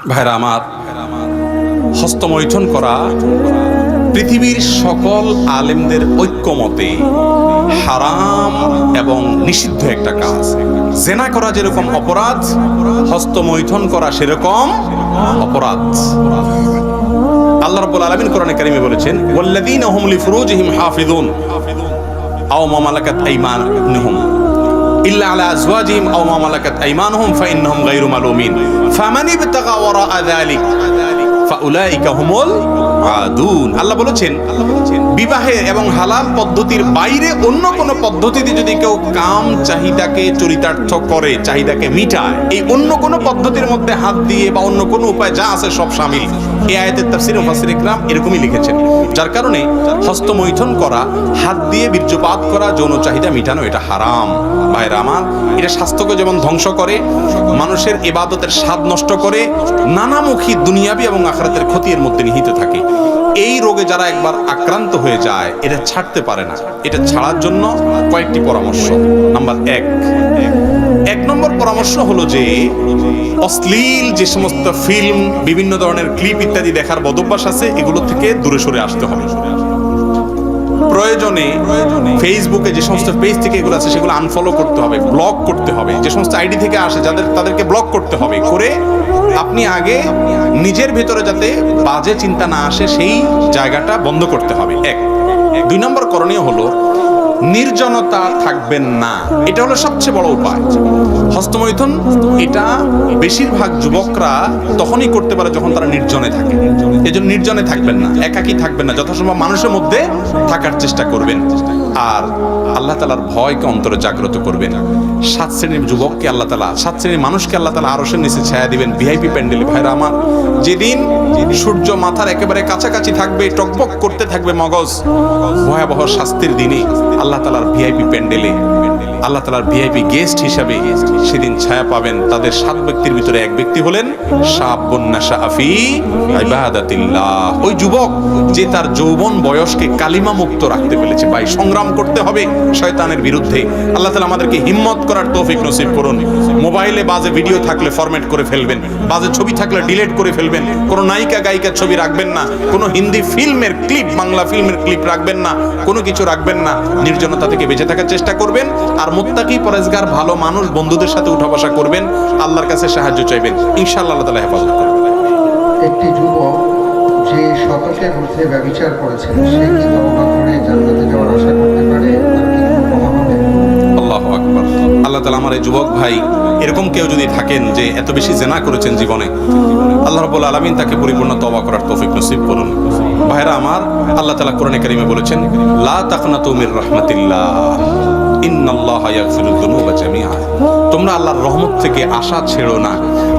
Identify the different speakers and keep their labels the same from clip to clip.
Speaker 1: ভাইরা আমার, হস্তমৈথুন করা পৃথিবীর সকল আলেমদের ঐক্যমতে হারাম এবং নিষিদ্ধ একটা কাজ। জেনা করা যেরকম অপরাধ, হস্তমৈথুন করা সেরকম অপরাধ। আল্লাহ রাব্বুল আলামিন কোরআনে কারিমে বলেছেন, ওয়াল্লাযীনা হুম লিফুরুজিহিম হাফিযুন আও মা মালাকাত আইমানুহুম ইল্লা আলা আজওয়াজিহিম আও মা মালাকাত আইমানুহুম ফাইন্নাহুম গায়রু মালুমিন ফামান ইবতাগা ওয়ারাআ যালিক ফাউলাইকা হুমুল আদুন। আল্লাহ বলেছেন, বিবাহে এবং হালাল পদ্ধতির বাইরে অন্য কোনো পদ্ধতিতে যদি কেউ কাম চাহিদাকে চরিতার্থ করে, চাহিদাকে মিটায়, এই অন্য কোনো পদ্ধতির মধ্যে হাত দিয়ে বা অন্য কোনো উপায় যা আছে সব শামিল। এই আয়াতের তাফসীরে মুফাসসির ইকরাম এরকমই লিখেছেন। যার কারণে হস্তমৈথুন করা, হাত দিয়ে বীর্যপাত করা, যৌন চাহিদা মিটানো, এটা হারাম। ভাইরা আমার, এটা স্বাস্থ্যকে যেমন ধ্বংস করে, মানুষের ইবাদতের স্বাদ নষ্ট করে, নানামুখী দুনিয়াবি এবং আখিরাতের ক্ষতি এর মধ্যে নিহিত থাকে। এই রোগে যারা একবার আক্রান্ত হয়ে যায়, এটা ছাড়তে পারে না। এটা ছাড়ার জন্য কয়েকটি পরামর্শ। নাম্বার এক নম্বর পরামর্শ হলো যে অশ্লীল যে সমস্ত ফিল্ম, বিভিন্ন ধরনের ক্লিপ ইত্যাদি দেখার বদভ্যাস আছে, এগুলো থেকে দূরে সরে আসতে হবে। প্রয়োজনে ফেসবুকে যে সমস্ত পেজ থেকে এগুলো আছে সেগুলো আনফলো করতে হবে, ব্লক করতে হবে। যে সমস্ত আইডি থেকে আসে তাদেরকে ব্লক করতে হবে। করে আপনি আগে নিজের ভেতরে যাতে বাজে চিন্তা না আসে সেই জায়গাটা বন্ধ করতে হবে। দুই নম্বর করণীয় হলো নির্জনতা থাকবেন না। এটা হলো সবচেয়ে বড় উপায়। হস্তমৈথুন এটা বেশিরভাগ যুবকরা তখনই করতে পারে যখন তারা নির্জনে থাকে। এজন্য নির্জনে থাকবেন না, একাকী থাকবেন না, যথাসম্ভব মানুষের মধ্যে থাকার চেষ্টা করবেন। আর আল্লাহ তাআলার ভয়কে অন্তরে জাগ্রত করবেন। 7 শ্রেণীর যুবককে আল্লাহ তাআলা, 7 শ্রেণীর মানুষকে আল্লাহ তাআলা আরশের নিচে ছায়া দিবেন ভিআইপি প্যান্ডেলে। ভাইরা আমার, যেদিন সূর্য মাথার একেবারে কাছাকাছি থাকবে, টকবক করতে থাকবে মগজ, ভয়াবহ শাস্তির দিনে আল্লাহ তাআলার ভিআইপি প্যান্ডেলে আল্লাহ তাআলার ভিআইপি গেস্ট হিসাবে সেদিন ছায়া পাবেন। তাদের 7 ব্যক্তির ভিতরে এক ব্যক্তি হলেন শাবুন নাশা ফি ইবাদাতিল্লাহ। ওই যুবক যে তার যৌবন বয়সকে কালিমা মুক্ত রাখতে পেরেছে। ভাই, সংগ্রাম করতে হবে শয়তানের বিরুদ্ধে। আল্লাহ তাআলা আমাদেরকে হিম্মত করার তৌফিক নসিব করুন। মোবাইলে বাজে ভিডিও থাকলে ফরম্যাট করে ফেলবেন, বাজে ছবি থাকলে ডিলিট করে ফেলবেন, কোনো নায়িকা গায়িকার ছবি রাখবেন না, কোনো হিন্দি ফিল্মের ক্লিপ, বাংলা ফিল্মের ক্লিপ রাখবেন না, কোনো কিছু রাখবেন না। নির্জনতা থেকে বেঁচে থাকার চেষ্টা করবেন। আর মুত্তাকি পরেজগার ভালো মানুষ বন্ধুদের সাথে উঠা বসা করবেন, আল্লাহর কাছে সাহায্য চাইবেন, ইনশাআল্লাহ আল্লাহ তাআলা হেফাজত করবেন।
Speaker 2: একটি যুবক যে শতকের মধ্যে ব্যভিচার করেছেন, সে কি তওবা করে জান্নাতে যাওয়ার আশা করতে পারে? তার কি কোনো ক্ষমা হবে?
Speaker 1: আল্লাহু আকবার। আল্লাহ তাআলা আমার এই যুবক ভাই, এরকম কেউ যদি থাকেন যে এত বেশি জিনা করেছেন জীবনে, আল্লাহ রাব্বুল আলামিন তাকে পরিপূর্ণ তওবা করার তৌফিক নসিব করুন। ভাইরা আমার, আল্লাহ তাআলা কোরআনে কারিমে বলেছেন, লা তাকনাতু মির রাহমাতিল্লাহ ইন্নাল্লাহা ইয়াগফিরুয যুনুবা জামিআ। তোমরা আল্লাহর রহমত থেকে আশা ছেড়ো না।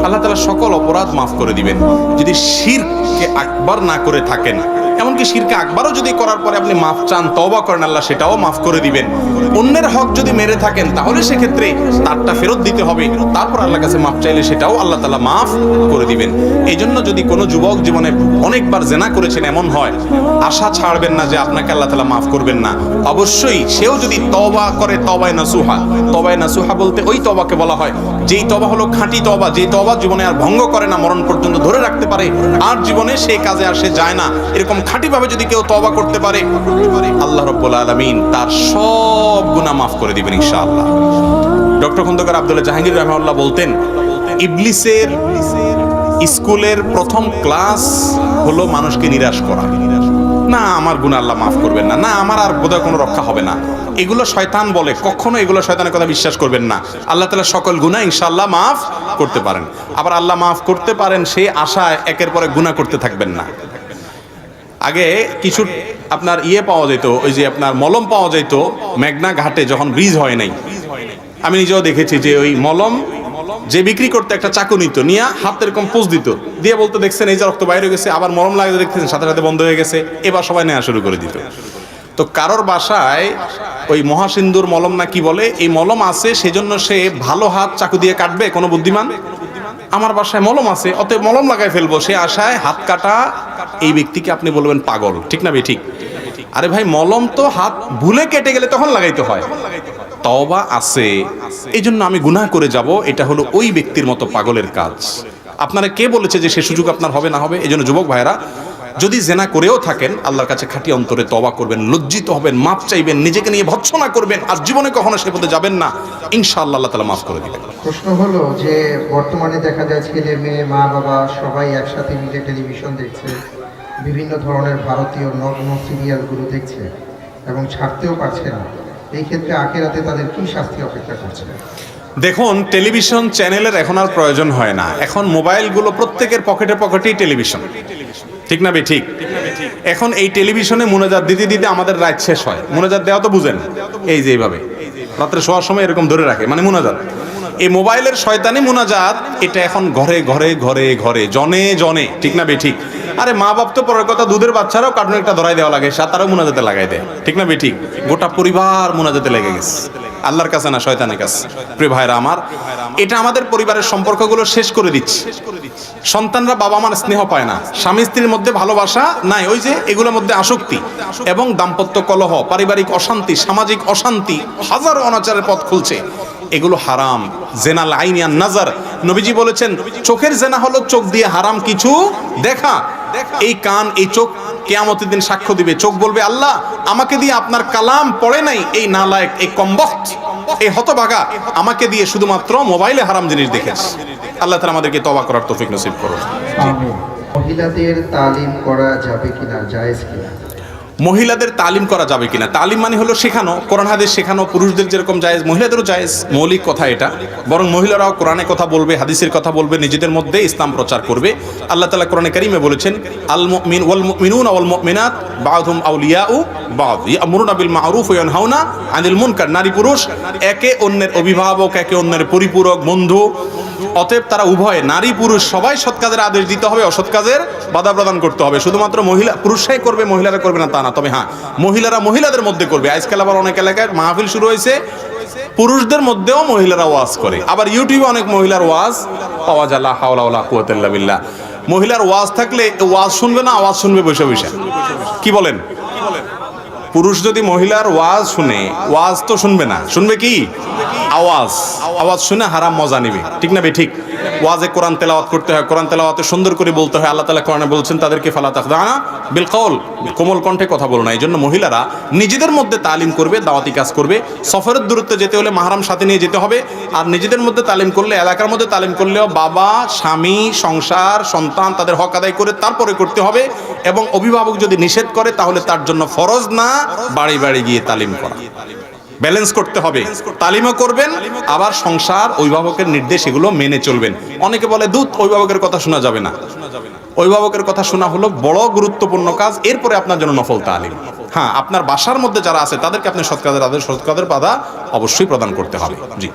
Speaker 1: আল্লাহ তাআলা সকল অপরাধ মাফ করে দিবেন যদি শিরকে আকবার না করে থাকেন। এমনকি শিরকে আকবারও যদি করার পরে আপনি মাফ চান, তওবা করেন, আল্লাহ সেটাও মাফ করে দিবেন। অন্যের হক যদি মেরে থাকেন তাহলে সেক্ষেত্রে তারটা ফেরত দিতে হবে, তারপর আল্লাহর কাছে মাফ চাইলে সেটাও আল্লাহ তাআলা মাফ করে দিবেন। এই জন্য যদি কোনো যুবক জীবনে অনেকবার জেনা করেছেন এমন হয়, আশা ছাড়বেন না যে আপনাকে আল্লাহ তাআলা মাফ করবেন না। অবশ্যই সেও যদি তওবা করে, তওবায়ে নাসুহা। তওবায়ে নাসুহা বলতে ওই তওবাকে বলা হয় যেই তওবা হলো খাঁটি তওবা, যেই তওবা জীবনে আর ভঙ্গ করে না, মরণ পর্যন্ত ধরে রাখতে পারে, আর জীবনে সেই কাজে আর সে যায় না। এরকম খাঁটিভাবে যদি কেউ তওবা করতে পারে, আল্লাহ রাব্বুল আলামিন তার সব গুনাহ মাফ করে দিবেন ইনশাআল্লাহ। ডক্টর খন্দকার আব্দুল্লাহ জাহাঙ্গীর রাহিমাহুল্লাহ বলতেন, ইবলিসের স্কুলের প্রথম ক্লাস হলো মানুষকে নিরাশ করা। না, আমার গুনাহ আল্লাহ মাফ করবেন না, না আমার আর বোধহয় কোনো রক্ষা হবে না, এগুলো শয়তান বলে। কখনো এগুলো শয়তানের কথা বিশ্বাস করবেন না। আল্লাহ তাআলা সকল গুনাহ ইনশাআল্লাহ মাফ করতে পারেন। আবার আল্লাহ মাফ করতে পারেন সেই আশায় একের পরে গুনাহ করতে থাকবেন না। আগে কিছু আপনার পাওয়া যেত, ওই যে আপনার মলম পাওয়া যেত মেঘনা ঘাটে যখন ব্রিজ হয় নাই। আমি নিজেও দেখেছি যে ওই মলম যে বিক্রি করতে একটা চাকু নিত, নিয়ে হাত এরকম পোজ দিত, দিয়ে বলতো, দেখছেন এই যে রক্ত বাইরে গেছে, আবার মলম লাগাতে দেখতেছেন সাথে সাথে বন্ধ হয়ে গেছে, এবার সবাই নেওয়া শুরু করে দিত। তো কারোর বাসায় ওই মহাসিন্দুর মলম না কি বলে, এই মলম আছে, সেজন্য সে ভালো হাত চাকু দিয়ে কাটবে কোনো বুদ্ধিমান? আমার বাসায় মলম আছে, অতএব মলম লাগাই ফেলবো, সে আশায় হাত কাটা এই ব্যক্তিকে আপনি বলবেন পাগল, ঠিক না ভাই? ঠিক। আরে ভাই, মলম তো হাত ভুলে কেটে গেলে তখন লাগাইতে হয়। তওবা আছে, এই জন্য আমি গুনাহ করে যাব, এটা হলো ওই ব্যক্তির মতো পাগলের কাজ। আপনারা কে বলেছে যে সে সুযোগ আপনার হবে না হবে? এই জন্য যুবক ভাইরা, যদি জেনা করেও থাকেন আল্লাহর কাছে খাঁটি অন্তরে তওবা করবেন, লজ্জিত হবেন, মাপ চাইবেন, নিজেকে নিয়ে ভৎসনা করবেন, আর জীবনে কখনো সে পথে যাবেন না, ইনশাআল্লাহ আল্লাহ তাআলা মাফ করে দিবেন।
Speaker 2: প্রশ্ন হলো যে বর্তমানে দেখা যায় ছেলে মেয়ে মা বাবা সবাই একসাথে মিলে টেলিভিশন দেখছে, বিভিন্ন ধরনের ভারতীয় নগ্ন সিরিয়ালগুলো দেখছে এবং ছাড়তেও পারছে না। এই ক্ষেত্রে আখিরাতে তাদের কি শাস্তি অপেক্ষা করছে?
Speaker 1: দেখুন, টেলিভিশন চ্যানেলের এখন আর প্রয়োজন হয় না। এখন মোবাইলগুলো প্রত্যেকের পকেটে পকেটেই টেলিভিশন, ঠিক না বে ঠিক? এখন এই টেলিভিশনে মুনাজাত দিতে দিতে আমাদের রাত শেষ হয়। মুনাজাত দেওয়া তো বুঝেন, এই যে এইভাবে রাত্রে শোয়ার সময় এরকম ধরে রাখে, মানে মুনাজাত। এই মোবাইলের শয়তানি মুনাজাত, এটা এখন ঘরে ঘরে ঘরে ঘরে জনে জনে, ঠিক না বে ঠিক? আরে মা বাপ তো পরের কথা, দুধের বাচ্চারাও কার্টুন একটা ধরাই দেওয়া লাগে, তারাও মুনাজাতে লাগাই দেয়, ঠিক না বে ঠিক? গোটা পরিবার মুনাজাতে লেগে গেছে, আল্লাহর কাছে না শয়তানের কাছে। প্রিয় ভাইরা আমার, এটা আমাদের পরিবারের সম্পর্কগুলো শেষ করে দিচ্ছে। সন্তানরা বাবা মার স্নেহ পায় না, স্বামী স্ত্রীর মধ্যে ভালোবাসা নাই, ওই যে এগুলোর মধ্যে আসক্তি এবং দাম্পত্য কলহ, পারিবারিক অশান্তি, সামাজিক অশান্তি, হাজারো অনাচারের পথ খুলছে। এগুলো হারাম। জেনাল আইনিয়ান নাজার, নবীজি বলেছেন চোখের জেনা হলো চোখ দিয়ে হারাম কিছু দেখা। এই কান, এই চোখ কিয়ামতের দিন সাক্ষ্য দিবে। চোখ বলবে, আল্লাহ আমাকে দিয়ে আপনার কালাম পড়ে নাই, এই নালায়েক, এই কমবখ্ত, এই হতভাগা আমাকে দিয়ে শুধুমাত্র মোবাইলে হারাম জিনিস দেখেছে। আল্লাহ তাআলা আমাদেরকে তওবা করার তৌফিক নসিব করুন।
Speaker 2: আমিন। মহিলাদের তালিম করা যাবে কিনা, জায়েজ কিনা?
Speaker 1: মহিলাদের তালিম করা যাবে কিনা? তালিম মানে হলো শেখানো, কোরআন হাদিস শেখানো। পুরুষদের যেরকম জায়েজ, মহিলাদেরও জায়েজ। মৌলিক কথা এটা। বরং মহিলারাও কোরআনে কথা বলবে, হাদিসের কথা বলবে, নিজেদের মধ্যে ইসলাম প্রচার করবে। আল্লাহ তাআলা কোরআনে কারীমে বলেছেন, আল মুমিন ওয়াল মুমিনুনা ওয়াল মুমিনাত বা'দুহুম আউলিয়াউ বা'দ ইয়া'মুরুনা বিল মা'রুফ ওয়া ইয়ানহাউনা আনিল মুনকার। নারী পুরুষ একে অন্যের অভিভাবক, একে অন্যের পরিপূরক, বন্ধু। অতএব তারা উভয়, নারী পুরুষ সবাই সৎ কাজের আদেশ দিতে হবে, অসৎ কাজের বাধা প্রদান করতে হবে। শুধুমাত্র মহিলা পুরুষরাই করবে, মহিলারা করবে না তা না। তবে হ্যাঁ, মহিলারা মহিলাদের মধ্যে করবে। আজকাল আবার অনেক এলাকায় মাহফিল শুরু হয়েছে, পুরুষদের মধ্যেও মহিলারা ওয়াজ করে। আবার ইউটিউবে অনেক মহিলার ওয়াজ পাওয়া যায়। লা হাওলা ওয়ালা কুওয়াতা ইল্লা বিল্লাহ। মহিলার ওয়াজ থাকলে ওয়াজ শুনবে না, আওয়াজ শুনবে বসে বসে। কি বলেন? পুরুষ যদি মহিলার ওয়াজ শুনে, ওয়াজ তো শুনবে না, শুনবে কি? আওয়াজ। আওয়াজ শুনে হারাম মজা নিবে, ঠিক না বে ঠিক? ওয়াজে কোরআন তেলাওয়াত করতে হয়, কোরআন তেলাওয়াতে সুন্দর করে বলতে হয়। আল্লাহ তাআলা কোরআনে বলছেন তাদেরকে ফালা তাখদানা বিল কওল, কোমল কণ্ঠে কথা বলো না। এই জন্য মহিলারা নিজেদের মধ্যে তালিম করবে, দাওয়াতি কাজ করবে। সফরের দূরত্বে যেতে হলে মাহরাম সাথে নিয়ে যেতে হবে। আর নিজেদের মধ্যে তালিম করলে, এলাকার মধ্যে তালিম করলেও বাবা, স্বামী, সংসার, সন্তান তাদের হক আদায় করে তারপরে করতে হবে। এবং অভিভাবক যদি নিষেধ করে তাহলে তার জন্য ফরজ না বাড়ি বাড়ি গিয়ে তালিম করা। ব্যালেন্স করতে হবে, তালিমও করবেন, আবার সংসার, অভিভাবকের নির্দেশ এগুলো মেনে চলবেন। অনেকে বলে দূত অভিভাবকের কথা শোনা যাবে না। অভিভাবকের কথা শোনা হলো বড় গুরুত্বপূর্ণ কাজ। এরপরে আপনার জন্য নফল তালিম। হ্যাঁ, আপনার বাসার মধ্যে যারা আছে তাদেরকে আপনি সৎ কাজের আদেশ, সৎ কাজের বাধা অবশ্যই প্রদান করতে হবে। জি।